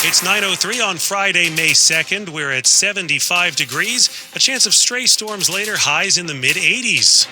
It's 9:03 on Friday, May 2nd. We're at 75 degrees. A chance of stray storms later, highs in the mid-80s.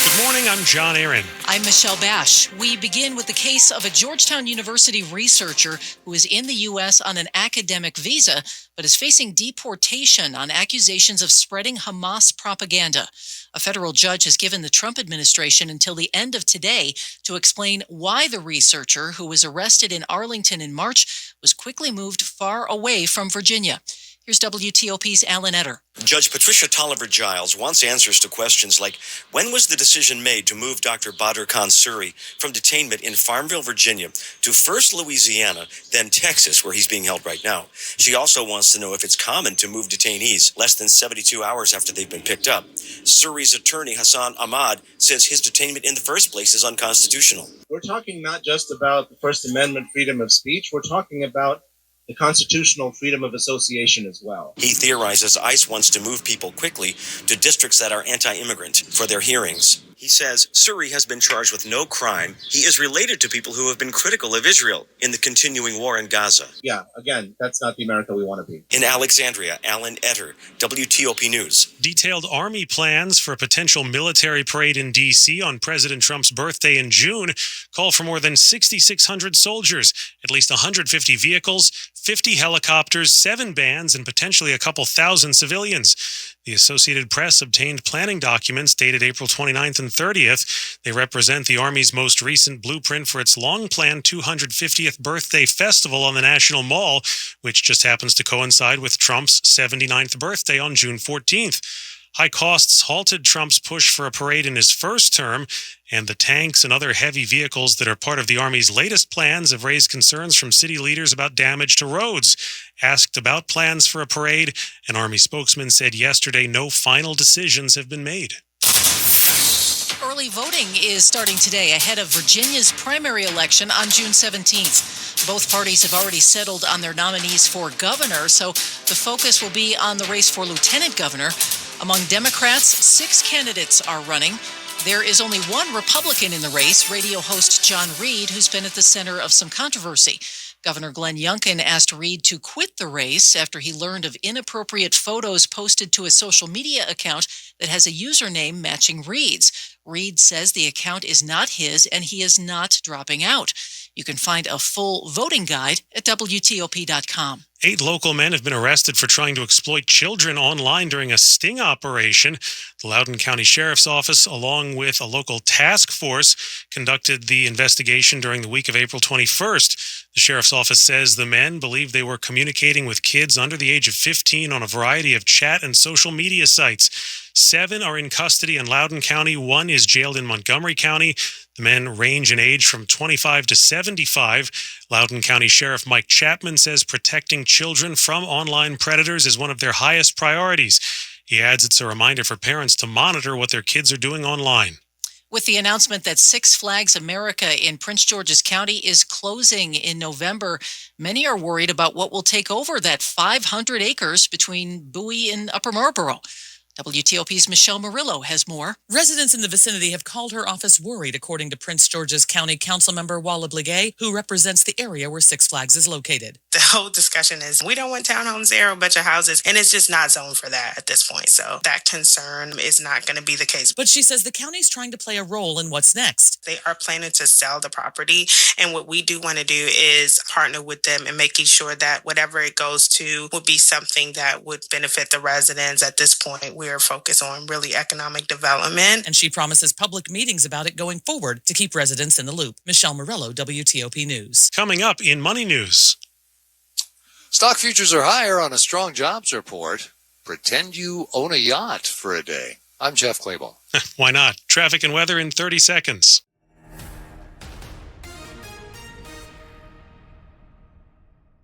Good morning, I'm John Aaron. I'm Michelle Basch. We begin with the case of a Georgetown University researcher who is in the U.S. on an academic visa, but is facing deportation on accusations of spreading Hamas propaganda. A federal judge has given the Trump administration until the end of today to explain why the researcher, who was arrested in Arlington in March, was quickly moved far away from Virginia. Here's WTOP's Alan Etter. Judge Patricia Tolliver-Giles wants answers to questions like, when was the decision made to move Dr. Badr Khan Suri from detainment in Farmville, Virginia, to first Louisiana, then Texas, where he's being held right now? She also wants to know if it's common to move detainees less than 72 hours after they've been picked up. Suri's attorney, Hassan Ahmad, says his detainment in the first place is unconstitutional. We're talking not just about the First Amendment freedom of speech, we're talking about the constitutional freedom of association as well. He theorizes ICE wants to move people quickly to districts that are anti-immigrant for their hearings. He says Suri has been charged with no crime. He is related to people who have been critical of Israel in the continuing war in Gaza. Yeah, again, that's not the America we want to be. In Alexandria, Alan Etter, WTOP News. Detailed Army plans for a potential military parade in D.C. on President Trump's birthday in June call for more than 6,600 soldiers, at least 150 vehicles, 50 helicopters, 7 bands, and potentially a couple thousand civilians. The Associated Press obtained planning documents dated April 29th and 30th. They represent the Army's most recent blueprint for its long-planned 250th birthday festival on the National Mall, which just happens to coincide with Trump's 79th birthday on June 14th. High costs halted Trump's push for a parade in his first term, and the tanks and other heavy vehicles that are part of the Army's latest plans have raised concerns from city leaders about damage to roads. Asked about plans for a parade, an Army spokesman said yesterday no final decisions have been made. Early voting is starting today ahead of Virginia's primary election on June 17th. Both parties have already settled on their nominees for governor, so the focus will be on the race for lieutenant governor. Among Democrats, 6 candidates are running. There is only one Republican in the race, radio host John Reed, who's been at the center of some controversy. Governor Glenn Youngkin asked Reed to quit the race after he learned of inappropriate photos posted to a social media account that has a username matching Reed's. Reed says the account is not his and he is not dropping out. You can find a full voting guide at WTOP.com. 8 local men have been arrested for trying to exploit children online during a sting operation. The Loudoun County Sheriff's Office, along with a local task force, conducted the investigation during the week of April 21st. The Sheriff's Office says the men believe they were communicating with kids under the age of 15 on a variety of chat and social media sites. 7 are in custody in Loudoun County. 1 is jailed in Montgomery County. The men range in age from 25 to 75. Loudoun County Sheriff Mike Chapman says protecting children from online predators is one of their highest priorities. He adds it's a reminder for parents to monitor what their kids are doing online. With the announcement that Six Flags America in Prince George's County is closing in November, many are worried about what will take over that 500 acres between Bowie and Upper Marlboro. WTOP's Michelle Murillo has more. Residents in the vicinity have called her office worried, according to Prince George's County Councilmember Walla Bligay, who represents the area where Six Flags is located. The whole discussion is we don't want townhomes there, a bunch of houses, and it's just not zoned for that at this point. So that concern is not going to be the case. But she says the county's trying to play a role in what's next. They are planning to sell the property, and what we do want to do is partner with them and making sure that whatever it goes to would be something that would benefit the residents. At this point, we are focused on really economic development. And she promises public meetings about it going forward to keep residents in the loop. Michelle Murillo, WTOP News. Coming up in Money News. Stock futures are higher on a strong jobs report. Pretend you own a yacht for a day. I'm Jeff Clayball. Why not? Traffic and weather in 30 seconds.